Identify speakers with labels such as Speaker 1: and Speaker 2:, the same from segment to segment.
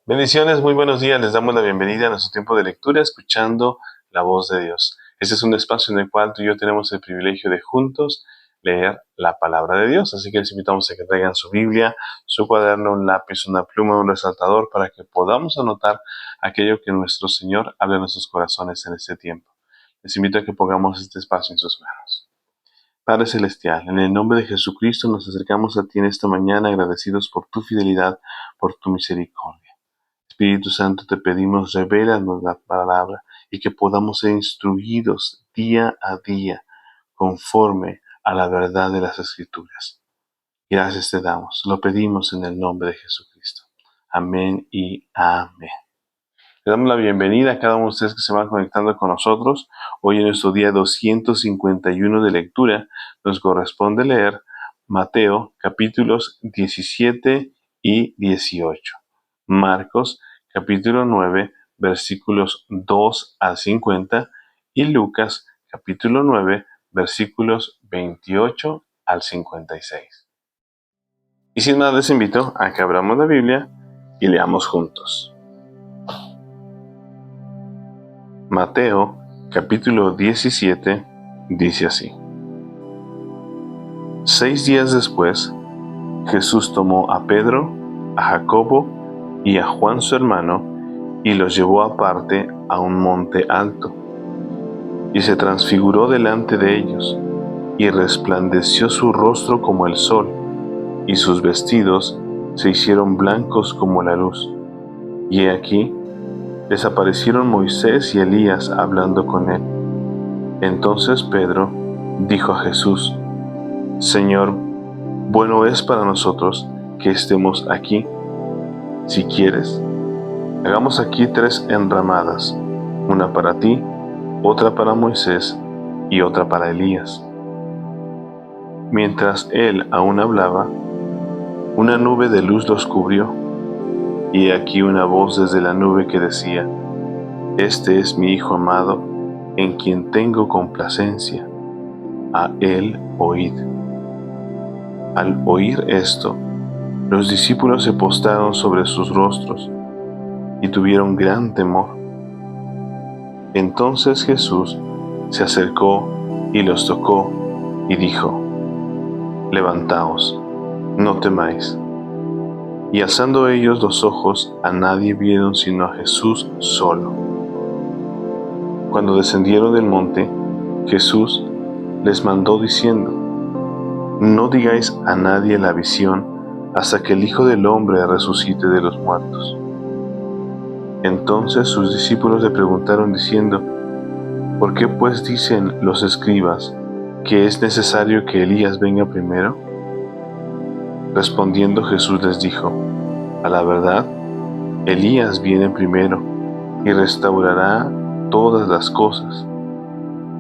Speaker 1: Bendiciones, muy buenos días. Les damos la bienvenida a nuestro tiempo de lectura, escuchando la voz de Dios. Este es un espacio en el cual tú y yo tenemos el privilegio de juntos leer la palabra de Dios. Así que les invitamos a que traigan su Biblia, su cuaderno, un lápiz, una pluma, un resaltador para que podamos anotar aquello que nuestro Señor habla en nuestros corazones en este tiempo. Les invito a que pongamos este espacio en sus manos. Padre Celestial, en el nombre de Jesucristo nos acercamos a ti en esta mañana agradecidos por tu fidelidad, por tu misericordia. Espíritu Santo, te pedimos, revélanos la palabra y que podamos ser instruidos día a día conforme a la verdad de las Escrituras. Gracias te damos, lo pedimos en el nombre de Jesucristo. Amén y amén. Le damos la bienvenida a cada uno de ustedes que se van conectando con nosotros. Hoy en nuestro día 251 de lectura nos corresponde leer Mateo capítulos 17 y 18. Marcos capítulo 9 versículos 2 al 50 y Lucas capítulo 9 versículos 28 al 56. Y sin más les invito a que abramos la Biblia y leamos juntos. Mateo capítulo 17 dice así: 6 días después, Jesús tomó a Pedro, a Jacobo y a Juan su hermano y los llevó aparte a un monte alto. Y se transfiguró delante de ellos, y resplandeció su rostro como el sol, y sus vestidos se hicieron blancos como la luz. Y he aquí, les aparecieron Moisés y Elías hablando con él. Entonces Pedro dijo a Jesús: Señor, bueno es para nosotros que estemos aquí. Si quieres, hagamos aquí 3 enramadas, una para ti, otra para Moisés y otra para Elías. Mientras él aún hablaba, una nube de luz los cubrió, y he aquí una voz desde la nube que decía: Este es mi Hijo amado, en quien tengo complacencia. A él oíd. Al oír esto, los discípulos se postraron sobre sus rostros y tuvieron gran temor. Entonces Jesús se acercó y los tocó y dijo: Levantaos, no temáis. Y alzando ellos los ojos, a nadie vieron sino a Jesús solo. Cuando descendieron del monte, Jesús les mandó diciendo: No digáis a nadie la visión hasta que el Hijo del Hombre resucite de los muertos. Entonces sus discípulos le preguntaron diciendo: ¿Por qué pues dicen los escribas que es necesario que Elías venga primero? Respondiendo Jesús les dijo: A la verdad, Elías viene primero y restaurará todas las cosas.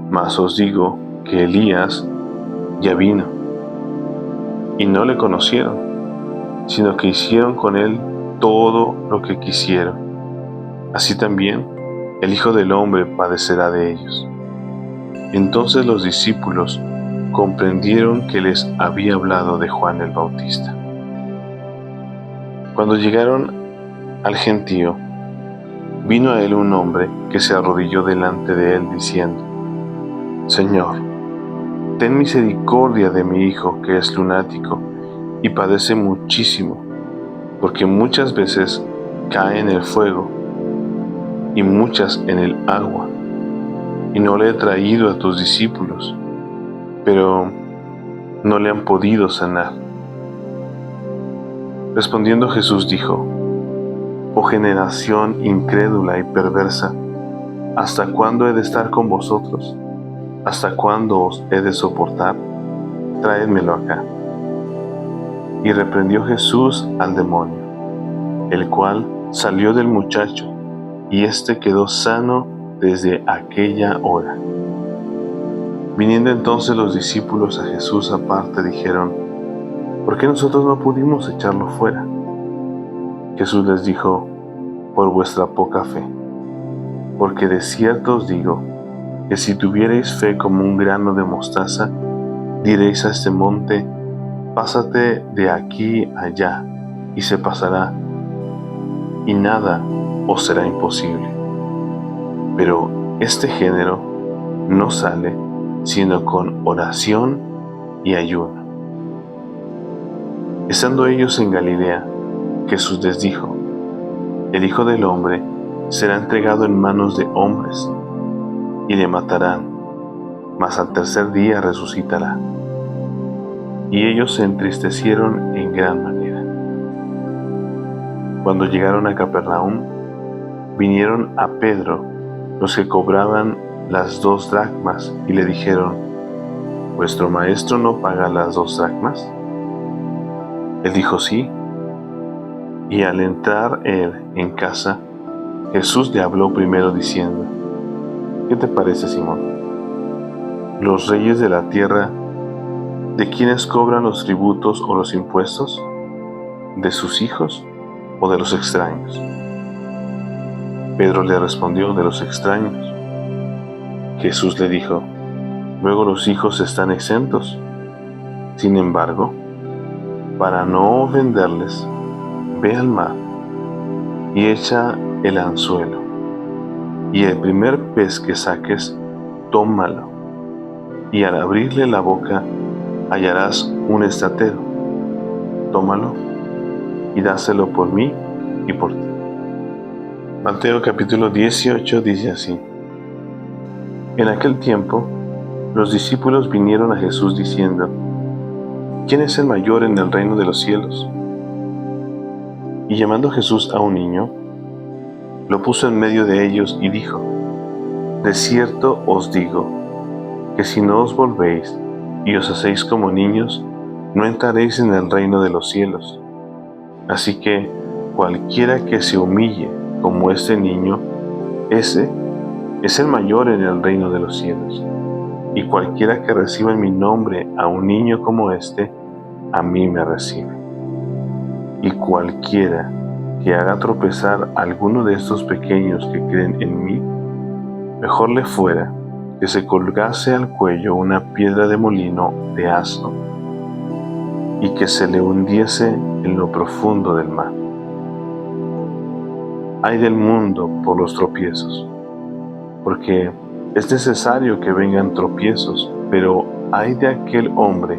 Speaker 1: Mas os digo que Elías ya vino, y no le conocieron, sino que hicieron con él todo lo que quisieron. Así también el Hijo del Hombre padecerá de ellos. Entonces los discípulos comprendieron que les había hablado de Juan el Bautista. Cuando llegaron al gentío, vino a él un hombre que se arrodilló delante de él diciendo: Señor, ten misericordia de mi hijo, que es lunático y padece muchísimo, porque muchas veces cae en el fuego y muchas en el agua, y no le he traído a tus discípulos, pero no le han podido sanar. Respondiendo Jesús dijo: Oh generación incrédula y perversa, ¿hasta cuándo he de estar con vosotros? ¿Hasta cuándo os he de soportar? Traédmelo acá. Y reprendió Jesús al demonio, el cual salió del muchacho, y éste quedó sano desde aquella hora. Viniendo entonces los discípulos a Jesús aparte, dijeron: ¿Por qué nosotros no pudimos echarlo fuera? Jesús les dijo: Por vuestra poca fe. Porque de cierto os digo, que si tuvierais fe como un grano de mostaza, diréis a este monte: pásate de aquí allá, y se pasará, y nada os será imposible. Pero este género no sale sino con oración y ayuno. Estando ellos en Galilea, Jesús les dijo: el Hijo del Hombre será entregado en manos de hombres, y le matarán, mas al tercer día resucitará. Y ellos se entristecieron en gran manera. Cuando llegaron a Capernaum, vinieron a Pedro los que cobraban las 2 dracmas y le dijeron: ¿vuestro maestro no paga las 2 dracmas? Él dijo: sí. Y al entrar él en casa, Jesús le habló primero diciendo: ¿qué te parece, Simón? ¿Los reyes de la tierra, de quiénes cobran los tributos o los impuestos? ¿De sus hijos o de los extraños? Pedro le respondió: de los extraños. Jesús le dijo: luego los hijos están exentos. Sin embargo, para no ofenderles, ve al mar y echa el anzuelo, y el primer pez que saques, tómalo, y al abrirle la boca hallarás un estatero. Tómalo y dáselo por mí y por ti. Mateo capítulo 18 dice así: en aquel tiempo, los discípulos vinieron a Jesús diciendo: ¿quién es el mayor en el reino de los cielos? Y llamando Jesús a un niño, lo puso en medio de ellos y dijo: de cierto os digo, que si no os volvéis y os hacéis como niños, no entraréis en el reino de los cielos. Así que cualquiera que se humille como este niño, ese es el mayor en el reino de los cielos. Y cualquiera que reciba en mi nombre a un niño como este, a mí me recibe. Y cualquiera que haga tropezar a alguno de estos pequeños que creen en mí, mejor le fuera que se colgase al cuello una piedra de molino de asno y que se le hundiese en lo profundo del mar. Ay del mundo por los tropiezos, porque es necesario que vengan tropiezos, pero ay de aquel hombre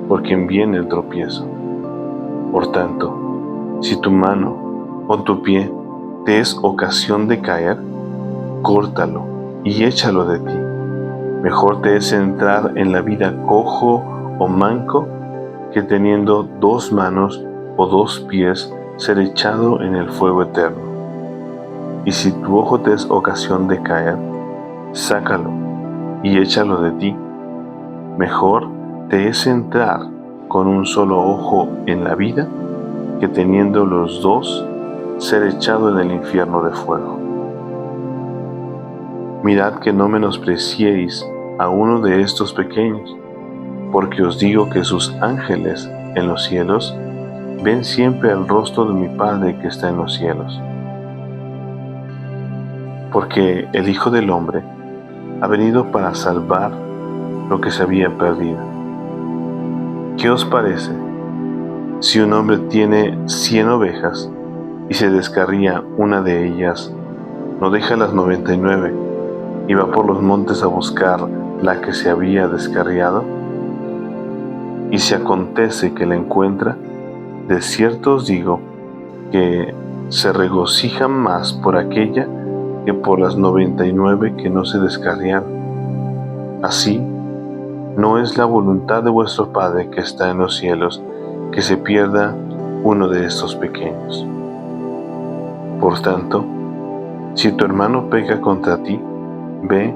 Speaker 1: por quien viene el tropiezo. Por tanto, si tu mano o tu pie te es ocasión de caer, córtalo y échalo de ti. Mejor te es entrar en la vida cojo o manco, que teniendo 2 manos o 2 pies ser echado en el fuego eterno. Y si tu ojo te es ocasión de caer, sácalo y échalo de ti. Mejor te es entrar con un solo ojo en la vida, que teniendo los 2 ser echado en el infierno de fuego. Mirad que no menospreciéis a uno de estos pequeños, porque os digo que sus ángeles en los cielos ven siempre el rostro de mi Padre que está en los cielos. Porque el Hijo del Hombre ha venido para salvar lo que se había perdido. ¿Qué os parece? Si un hombre tiene 100 ovejas y se descarría una de ellas, ¿no deja las 99 y va por los montes a buscar la que se había descarriado? Y si acontece que la encuentra, de cierto os digo que se regocija más por aquella que por las 99 que no se descarriaron. Así, no es la voluntad de vuestro Padre que está en los cielos que se pierda uno de estos pequeños. Por tanto, si tu hermano peca contra ti, ve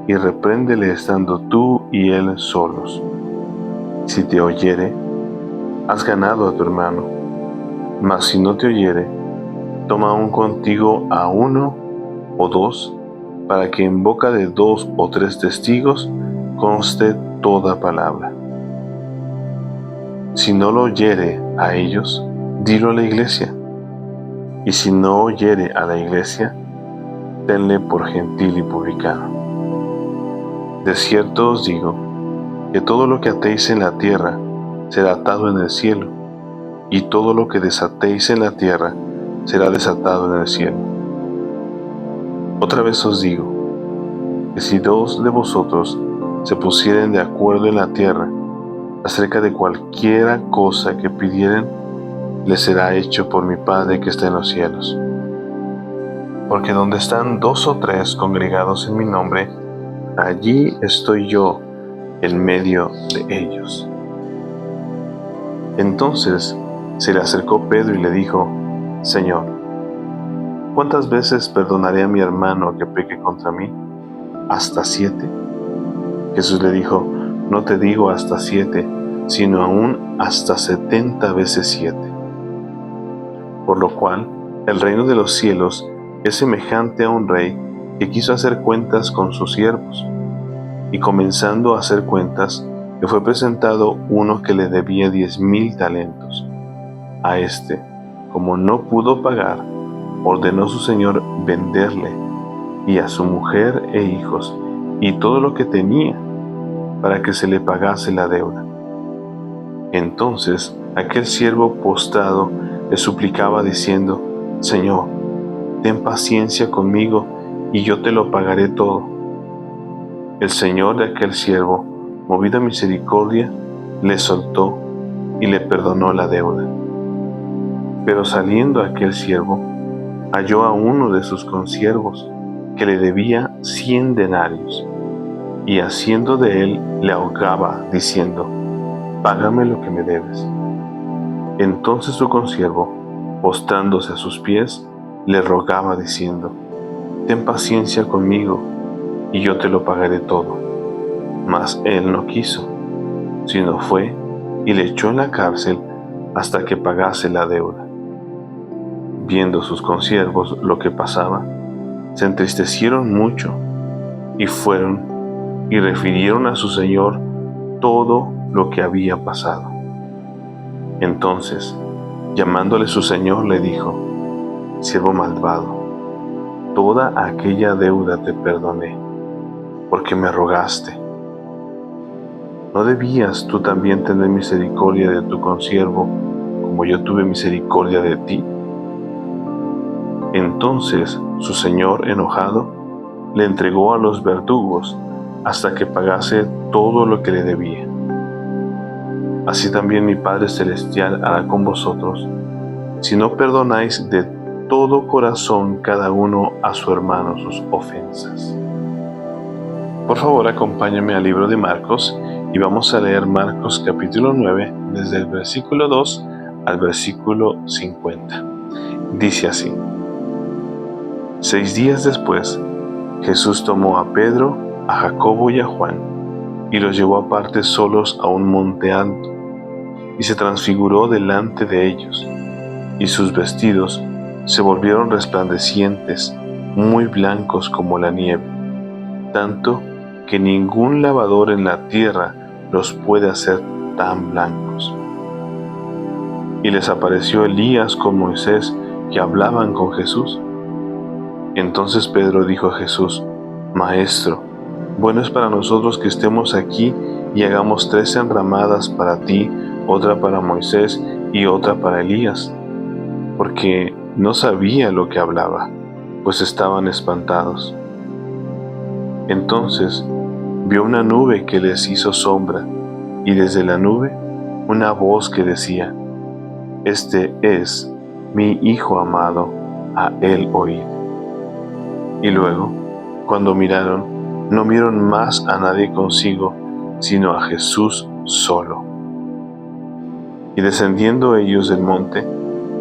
Speaker 1: y repréndele estando tú y él solos. Si te oyere, has ganado a tu hermano. Mas si no te oyere, toma aún contigo a 1 o 2, para que en boca de 2 o 3 testigos conste toda palabra. Si no lo oyere a ellos, dilo a la iglesia. Y si no oyere a la iglesia, tenle por gentil y publicano. De cierto os digo, que todo lo que atéis en la tierra será atado en el cielo, y todo lo que desatéis en la tierra será desatado en el cielo. Otra vez os digo, que si dos de vosotros se pusieren de acuerdo en la tierra acerca de cualquiera cosa que pidieren, les será hecho por mi Padre que está en los cielos. Porque donde están 2 o 3 congregados en mi nombre, allí estoy yo en medio de ellos. Entonces se le acercó Pedro y le dijo: Señor, ¿cuántas veces perdonaré a mi hermano que peque contra mí? ¿Hasta 7? Jesús le dijo: No te digo hasta 7, sino aún hasta 70 veces 7. Por lo cual, el reino de los cielos es semejante a un rey que quiso hacer cuentas con sus siervos. Y comenzando a hacer cuentas, le fue presentado uno que le debía 10,000 talentos. A este, como no pudo pagar, ordenó su señor venderle, y a su mujer e hijos, y todo lo que tenía, para que se le pagase la deuda. Entonces aquel siervo postrado le suplicaba diciendo: Señor, ten paciencia conmigo, y yo te lo pagaré todo. El señor de aquel siervo, movido a misericordia, le soltó y le perdonó la deuda. Pero saliendo aquel siervo, halló a uno de sus consiervos que le debía 100 denarios, y haciendo de él le ahogaba, diciendo: Págame lo que me debes. Entonces su consiervo, postrándose a sus pies, le rogaba, diciendo: Ten paciencia conmigo, y yo te lo pagaré todo. Mas él no quiso, sino fue y le echó en la cárcel hasta que pagase la deuda. Viendo sus consiervos lo que pasaba, se entristecieron mucho, y fueron y refirieron a su señor todo lo que había pasado. Entonces, llamándole su señor, le dijo: Siervo malvado, toda aquella deuda te perdoné, porque me rogaste. ¿No debías tú también tener misericordia de tu consiervo, como yo tuve misericordia de ti? Entonces su señor, enojado, le entregó a los verdugos hasta que pagase todo lo que le debía. Así también mi Padre Celestial hará con vosotros, si no perdonáis de todo corazón cada uno a su hermano sus ofensas. Por favor, acompáñame al libro de Marcos y vamos a leer Marcos capítulo 9, desde el versículo 2 al versículo 50. Dice así: 6 días después, Jesús tomó a Pedro, a Jacobo y a Juan, y los llevó aparte solos a un monte alto, y se transfiguró delante de ellos, y sus vestidos se volvieron resplandecientes, muy blancos como la nieve, tanto que ningún lavador en la tierra los puede hacer tan blancos. Y les apareció Elías con Moisés, que hablaban con Jesús. Entonces Pedro dijo a Jesús: Maestro, bueno es para nosotros que estemos aquí y hagamos 3 enramadas para ti, otra para Moisés y otra para Elías, porque no sabía lo que hablaba, pues estaban espantados. Entonces vio una nube que les hizo sombra, y desde la nube una voz que decía: Este es mi Hijo amado, a él oíd. Y luego, cuando miraron, no vieron más a nadie consigo, sino a Jesús solo. Y descendiendo ellos del monte,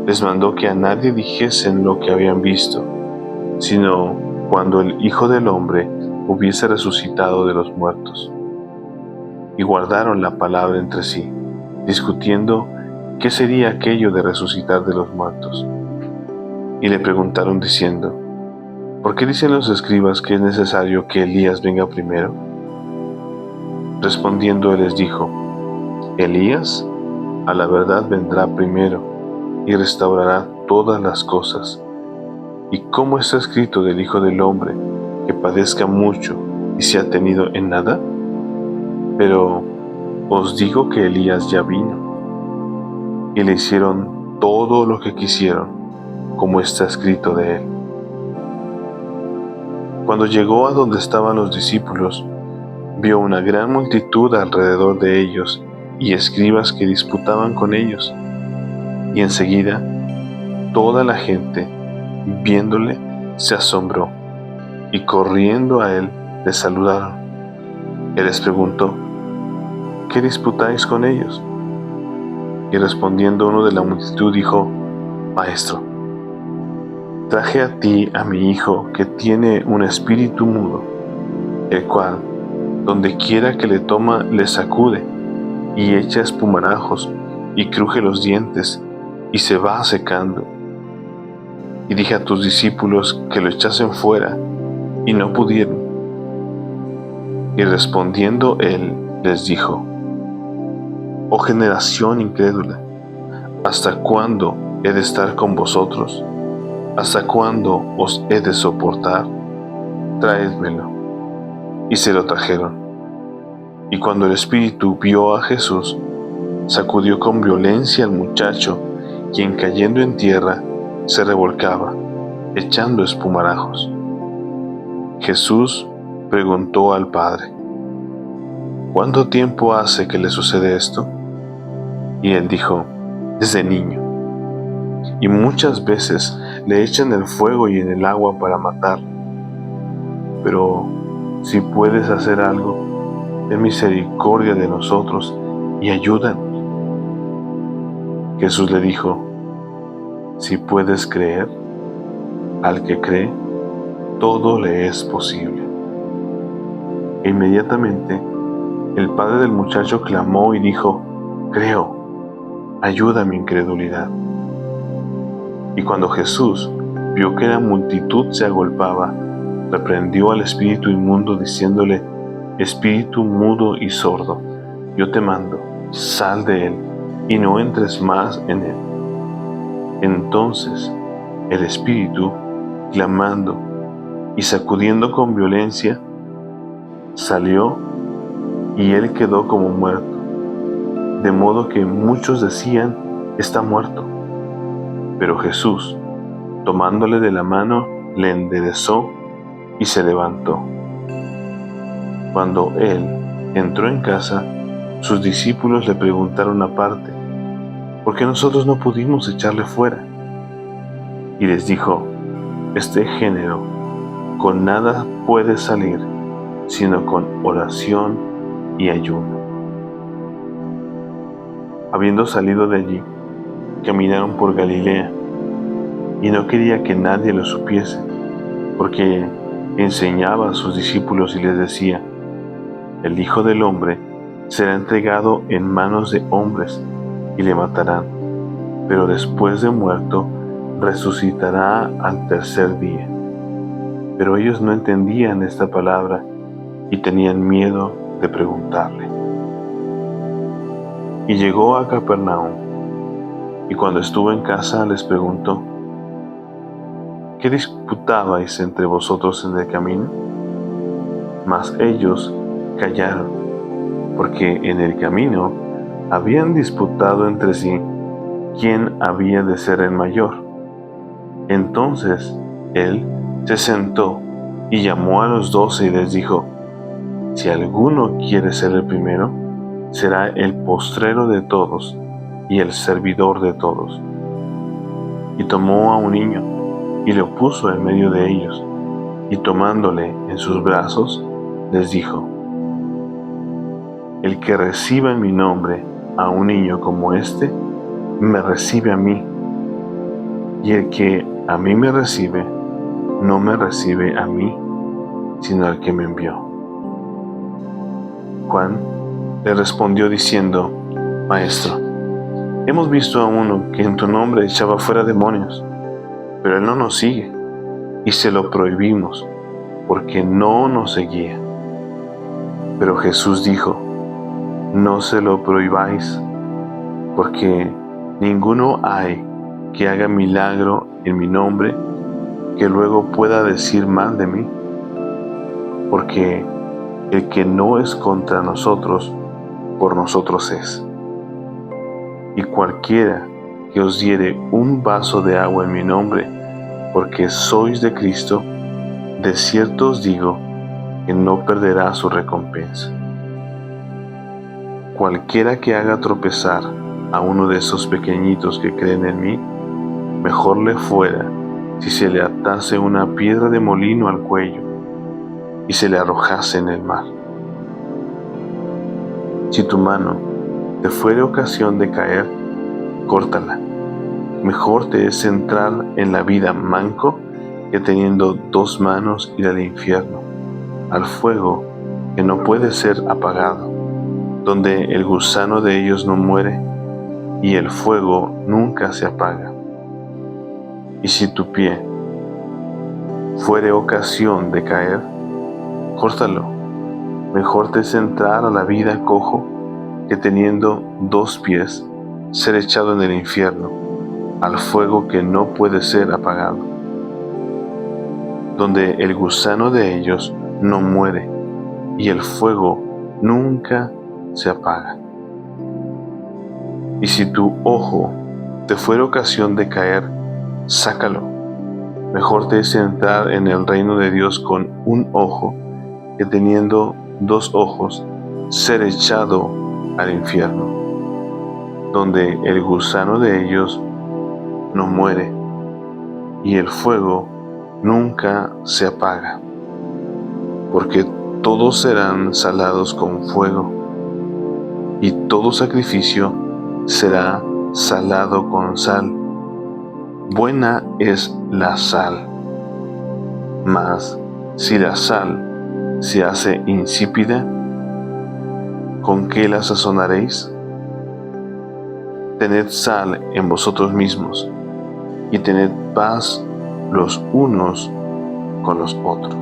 Speaker 1: les mandó que a nadie dijesen lo que habían visto, sino cuando el Hijo del Hombre hubiese resucitado de los muertos. Y guardaron la palabra entre sí, discutiendo qué sería aquello de resucitar de los muertos. Y le preguntaron diciendo: ¿Por qué dicen los escribas que es necesario que Elías venga primero? Respondiendo él les dijo: Elías a la verdad vendrá primero y restaurará todas las cosas. ¿Y cómo está escrito del Hijo del Hombre, que padezca mucho y sea tenido en nada? Pero os digo que Elías ya vino, y le hicieron todo lo que quisieron, como está escrito de él. Cuando llegó a donde estaban los discípulos, vio una gran multitud alrededor de ellos y escribas que disputaban con ellos. Y enseguida, toda la gente, viéndole, se asombró, y corriendo a él, le saludaron. Él les preguntó: ¿qué disputáis con ellos? Y respondiendo uno de la multitud dijo: Maestro, traje a ti a mi hijo que tiene un espíritu mudo, el cual, donde quiera que le toma, le sacude, y echa espumarajos, y cruje los dientes, y se va secando. Y dije a tus discípulos que lo echasen fuera, y no pudieron. Y respondiendo él, les dijo: Oh generación incrédula, ¿hasta cuándo he de estar con vosotros? ¿Hasta cuándo os he de soportar? Traédmelo. Y se lo trajeron. Y cuando el espíritu vio a Jesús, sacudió con violencia al muchacho, quien cayendo en tierra se revolcaba, echando espumarajos. Jesús preguntó al padre: ¿cuánto tiempo hace que le sucede esto? Y él dijo: desde niño. Y muchas veces le echan el fuego y en el agua para matarlo. Pero si puedes hacer algo, ten misericordia de nosotros y ayúdanos. Jesús le dijo: si puedes creer, al que cree, todo le es posible. E inmediatamente el padre del muchacho clamó y dijo: creo, ayuda mi incredulidad. Y cuando Jesús vio que la multitud se agolpaba, reprendió al espíritu inmundo diciéndole: espíritu mudo y sordo, yo te mando, sal de él y no entres más en él. Entonces el espíritu, clamando y sacudiendo con violencia, salió, y él quedó como muerto, de modo que muchos decían: está muerto. Pero Jesús, tomándole de la mano, le enderezó y se levantó. Cuando él entró en casa, sus discípulos le preguntaron aparte: ¿por qué nosotros no pudimos echarle fuera? Y les dijo: este género con nada puede salir, sino con oración y ayuno. Habiendo salido de allí, caminaron por Galilea, y no quería que nadie lo supiese, porque enseñaba a sus discípulos y les decía: el Hijo del Hombre será entregado en manos de hombres y le matarán, pero después de muerto resucitará al tercer día. Pero ellos no entendían esta palabra y tenían miedo de preguntarle. Y llegó a Capernaum, y cuando estuvo en casa les preguntó: ¿qué disputabais entre vosotros en el camino? Mas ellos callaron, porque en el camino habían disputado entre sí quién había de ser el mayor. Entonces él se sentó y llamó a los 12 y les dijo: si alguno quiere ser el primero, será el postrero de todos y el servidor de todos. Y tomó a un niño y lo puso en medio de ellos, y tomándole en sus brazos, les dijo: el que reciba en mi nombre a un niño como este, me recibe a mí, y el que a mí me recibe, no me recibe a mí, sino al que me envió. Juan le respondió diciendo: Maestro, hemos visto a uno que en tu nombre echaba fuera demonios, pero él no nos sigue, y se lo prohibimos, porque no nos seguía. Pero Jesús dijo: no se lo prohibáis, porque ninguno hay que haga milagro en mi nombre que luego pueda decir mal de mí, porque el que no es contra nosotros, por nosotros es. Y cualquiera que os diere un vaso de agua en mi nombre, porque sois de Cristo, de cierto os digo que no perderá su recompensa. Cualquiera que haga tropezar a uno de esos pequeñitos que creen en mí, mejor le fuera si se le atase una piedra de molino al cuello y se le arrojase en el mar. Si tu mano te fuere ocasión de caer, córtala. Mejor te es entrar en la vida manco que teniendo 2 manos ir al infierno, al fuego que no puede ser apagado, donde el gusano de ellos no muere y el fuego nunca se apaga. Y si tu pie fuere ocasión de caer, córtalo. Mejor te es entrar a la vida cojo que teniendo 2 pies ser echado en el infierno, al fuego que no puede ser apagado, donde el gusano de ellos no muere y el fuego nunca se apaga. Y si tu ojo te fuera ocasión de caer, sácalo. Mejor te es entrar en el reino de Dios con un ojo que teniendo 2 ojos ser echado al infierno, donde el gusano de ellos no muere y el fuego nunca se apaga, porque todos serán salados con fuego, y todo sacrificio será salado con sal. Buena es la sal, mas si la sal se hace insípida, ¿con qué la sazonaréis? Tened sal en vosotros mismos, y tened paz los unos con los otros.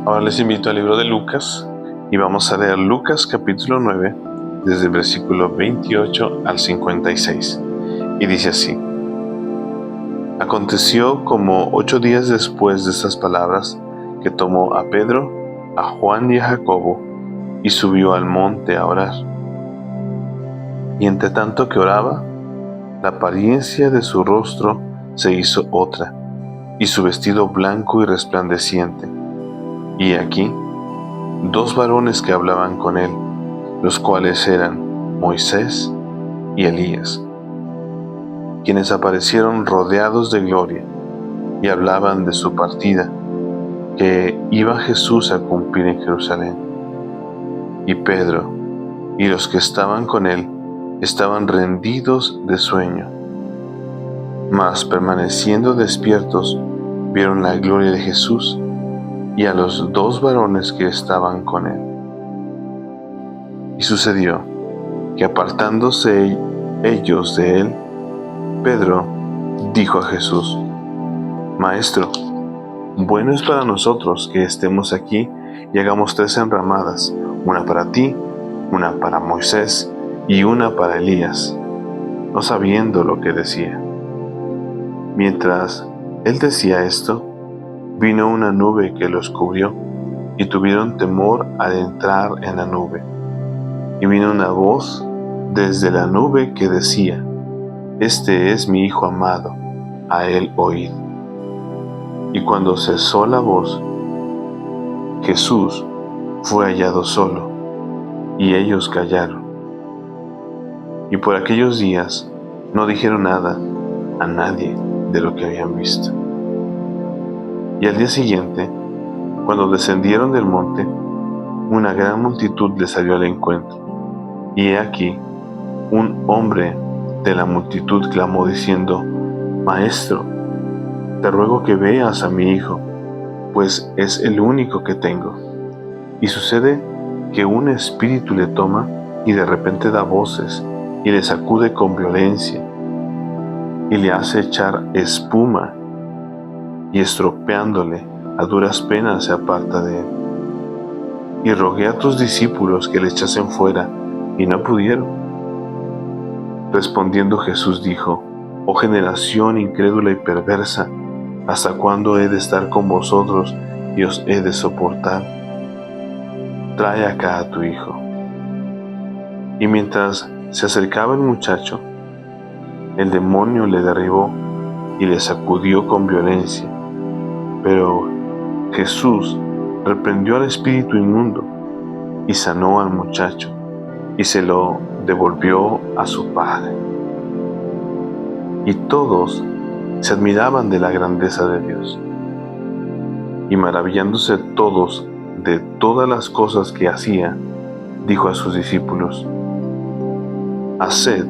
Speaker 1: Ahora les invito al libro de Lucas, y vamos a leer Lucas capítulo 9, desde el versículo 28 al 56. Y dice así: Aconteció como 8 días después de estas palabras, que tomó a Pedro, a Juan y a Jacobo, y subió al monte a orar. Y entre tanto que oraba, la apariencia de su rostro se hizo otra, y su vestido blanco y resplandeciente. Y aquí, 2 varones que hablaban con él, los cuales eran Moisés y Elías, quienes aparecieron rodeados de gloria, y hablaban de su partida, que iba Jesús a cumplir en Jerusalén. Y Pedro y los que estaban con él estaban rendidos de sueño, mas permaneciendo despiertos vieron la gloria de Jesús y a los 2 varones que estaban con él. Y sucedió que apartándose ellos de él, Pedro dijo a Jesús: Maestro, bueno es para nosotros que estemos aquí y hagamos 3 enramadas, una para ti, una para Moisés y una para Elías, no sabiendo lo que decía. Mientras él decía esto, vino una nube que los cubrió, y tuvieron temor al entrar en la nube. Y vino una voz desde la nube que decía: Este es mi Hijo amado, a él oíd. Y cuando cesó la voz, Jesús fue hallado solo, y ellos callaron. Y por aquellos días no dijeron nada a nadie de lo que habían visto. Y al día siguiente, cuando descendieron del monte, una gran multitud les salió al encuentro. Y he aquí, un hombre de la multitud clamó diciendo: Maestro, te ruego que veas a mi hijo, pues es el único que tengo. Y sucede que un espíritu le toma y de repente da voces y le sacude con violencia y le hace echar espuma, y estropeándole a duras penas se aparta de él. Y rogué a tus discípulos que le echasen fuera, y no pudieron. Respondiendo Jesús dijo: Oh generación incrédula y perversa, ¿hasta cuándo he de estar con vosotros y os he de soportar? Trae acá a tu hijo. Y mientras se acercaba el muchacho, el demonio le derribó, y le sacudió con violencia. Pero Jesús reprendió al espíritu inmundo y sanó al muchacho y se lo devolvió a su padre. Y todos se admiraban de la grandeza de Dios. Y maravillándose todos de todas las cosas que hacía, dijo a sus discípulos: Haced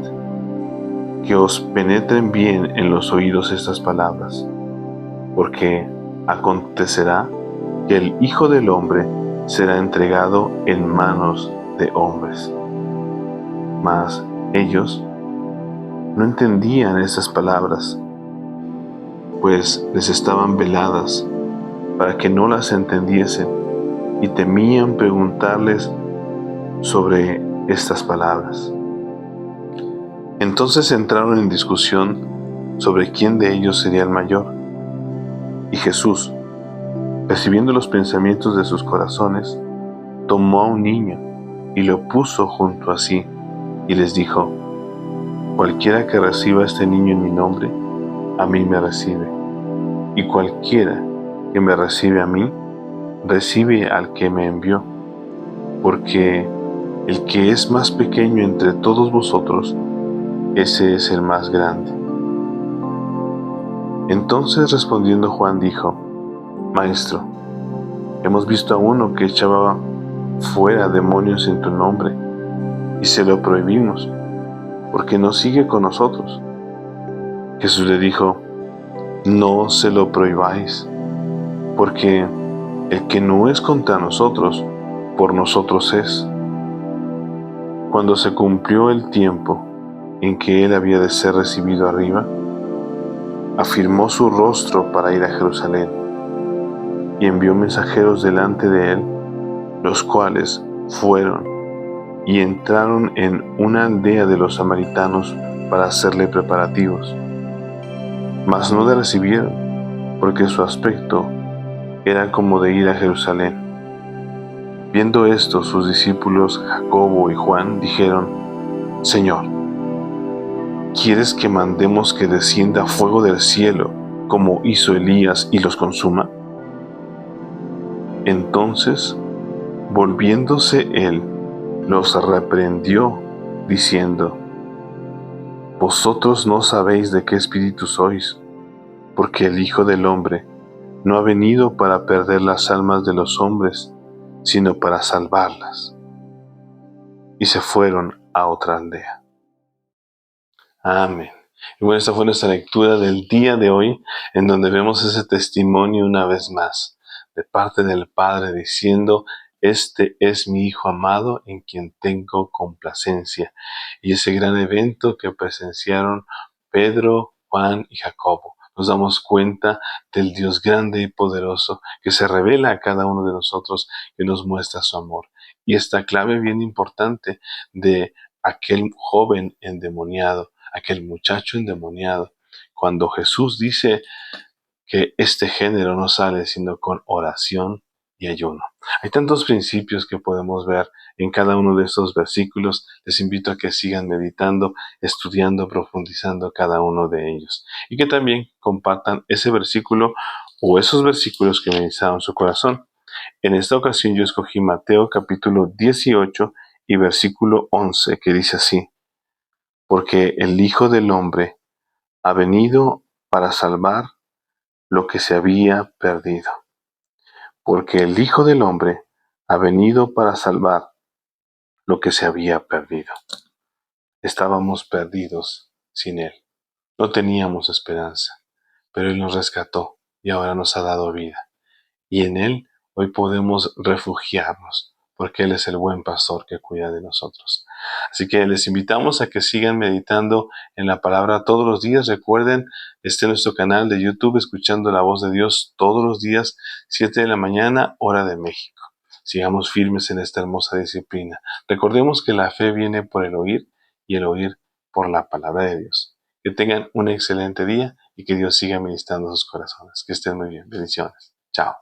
Speaker 1: que os penetren bien en los oídos estas palabras, porque acontecerá que el Hijo del Hombre será entregado en manos de hombres. Mas ellos no entendían esas palabras, pues les estaban veladas para que no las entendiesen, y temían preguntarles sobre estas palabras. Entonces entraron en discusión sobre quién de ellos sería el mayor. Y Jesús, percibiendo los pensamientos de sus corazones, tomó a un niño y lo puso junto a sí, y les dijo: Cualquiera que reciba a este niño en mi nombre, a mí me recibe. Y cualquiera que me recibe a mí, recibe al que me envió. Porque el que es más pequeño entre todos vosotros, ese es el más grande. Entonces respondiendo Juan dijo: Maestro, hemos visto a uno que echaba fuera demonios en tu nombre, y se lo prohibimos, porque no sigue con nosotros. Jesús le dijo: No se lo prohibáis, porque el que no es contra nosotros, por nosotros es. Cuando se cumplió el tiempo en que él había de ser recibido arriba, afirmó su rostro para ir a Jerusalén, y envió mensajeros delante de él, los cuales fueron y entraron en una aldea de los samaritanos para hacerle preparativos. Mas no le recibieron, porque su aspecto era como de ir a Jerusalén. Viendo esto, sus discípulos Jacobo y Juan dijeron: Señor, ¿quieres que mandemos que descienda fuego del cielo, como hizo Elías, y los consuma? Entonces, volviéndose él, los reprendió, diciendo: Vosotros no sabéis de qué espíritu sois, porque el Hijo del Hombre no ha venido para perder las almas de los hombres, sino para salvarlas. Y se fueron a otra aldea. Amén. Y bueno, esta fue nuestra lectura del día de hoy, en donde vemos ese testimonio una vez más, de parte del Padre diciendo: Este es mi Hijo amado en quien tengo complacencia. Y ese gran evento que presenciaron Pedro, Juan y Jacobo. Nos damos cuenta del Dios grande y poderoso que se revela a cada uno de nosotros, que nos muestra su amor. Y esta clave bien importante de aquel joven endemoniado, aquel muchacho endemoniado, cuando Jesús dice que este género no sale sino con oración y ayuno. Hay tantos principios que podemos ver en cada uno de estos versículos. Les invito a que sigan meditando, estudiando, profundizando cada uno de ellos, y que también compartan ese versículo o esos versículos que ministraron su corazón. En esta ocasión yo escogí Mateo capítulo 18 y versículo 11, que dice así: Porque el Hijo del Hombre ha venido para salvar lo que se había perdido. Porque el Hijo del Hombre ha venido para salvar lo que se había perdido. Estábamos perdidos sin Él. No teníamos esperanza, pero Él nos rescató y ahora nos ha dado vida. Y en Él hoy podemos refugiarnos, porque Él es el buen pastor que cuida de nosotros. Así que les invitamos a que sigan meditando en la palabra todos los días. Recuerden, nuestro canal de YouTube, Escuchando la Voz de Dios, todos los días, 7 de la mañana, hora de México. Sigamos firmes en esta hermosa disciplina. Recordemos que la fe viene por el oír, y el oír por la palabra de Dios. Que tengan un excelente día y que Dios siga ministrando sus corazones. Que estén muy bien. Bendiciones. Chao.